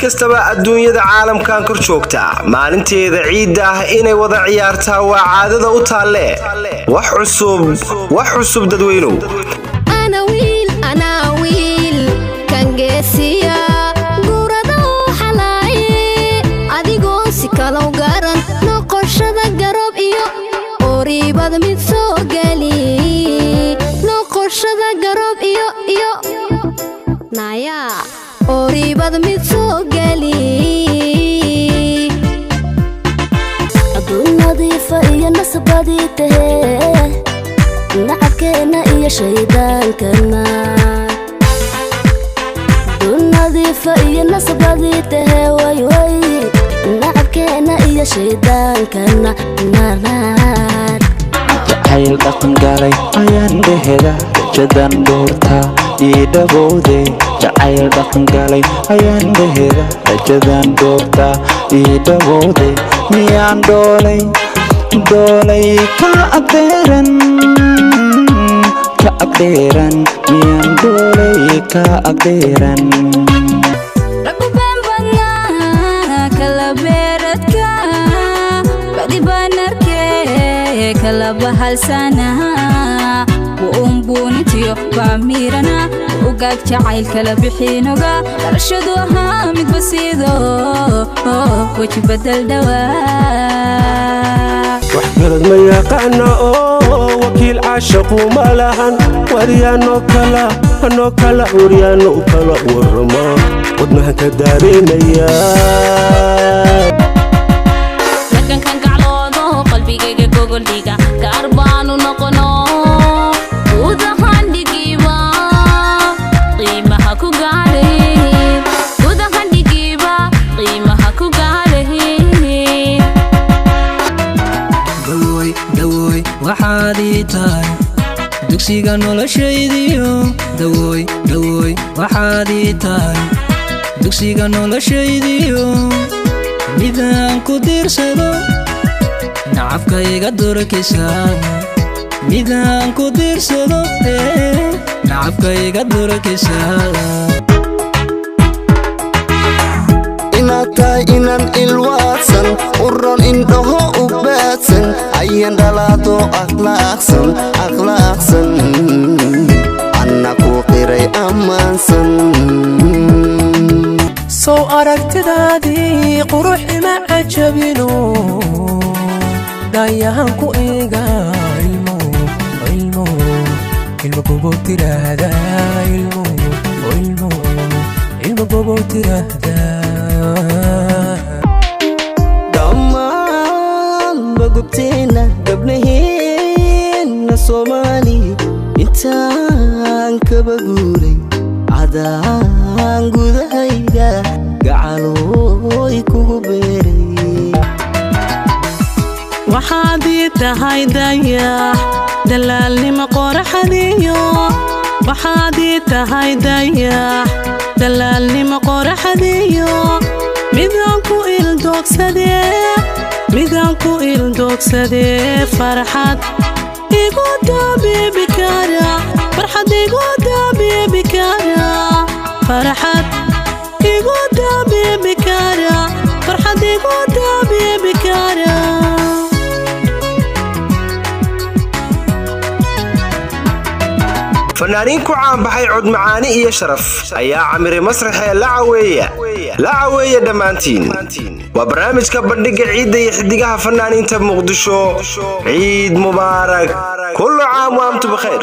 kastaba adduunyada caalamkan kor joogta maalinteeda ciid ah inay wada ciyaartaa waa caadada u taalle wax cusub dadweynow ana wiil kan geesiya gurada xalaaye adigoo si kala garan noqoshada garab iyo qoriibada mid soo gali noqoshada garab iyo naya qoriibada mid soo gali nadiifa iyo nasbadii tahay nacabkeena iyo shaydaankana nadiifa iyo nasbadii tahay way nacabkeena iyo shaydaankana naanaad jacayl dhaqan galay ayaan dheheda rajadan doorta idhabowde jacayl dhaqan galay ayaan dheheda rajadan doorta idhabowde miyaan doolay ka abdeeran miyaan doolay ka abdeeran rakubaan badnaa kala beeradka badi banarkee kala bahalsana buunitiyo baamirana ugaag jacayl kala bixinoga darashadu ahaa mid basiido waji badal dhawaa wax galad ma yaqaana oo wakiil caashaqu ma lahan waryaanoo kala warrama wadnaha ka daareenaya ragankan gacloodo qalbigayga gogoldhiga gaar baanu noqono waxaadii tahay dugsiga noloshaydiyo dawooy waxaadii tahay dugsiga noloshaydiyo midaan ku diirsado nacabkayga durkisa midaan ku diirsado nacabkayga durkisa inatay inan ilwaadsan uron indhaho u baadsan ayan dhalaado akhlaaqsan anna ku qiray ammaansan sow aragtidaadii qurux ima cajabino dhayahan ku eega ilmo gobow tiraahda ilmo gobow tiraahda dhammaan magubteena gabdhaheena soomaali intaan kaba guuray cadaan gudahayga gacalooy kugu beeray waxaadii tahay dayax dalaalnimo qoraxadiyo waxaadii tahay dayax dalaalnimo qoraxadiyo midaan ku ildoogsadee farxad igu daabiibi kara farxad igu daabiibi kara farxad igu daabiibi kara farxad igu daabiibi kara fanaaniin ku caan baxay cod macaani iyo sharaf ayaa camiray masraxee la caweeya dhammaantiin waa barnaamijka bandhiga ciidda iyo xidigaha fanaaniinta muqdisho ciid mubaarak kullu caam wa antum bikhair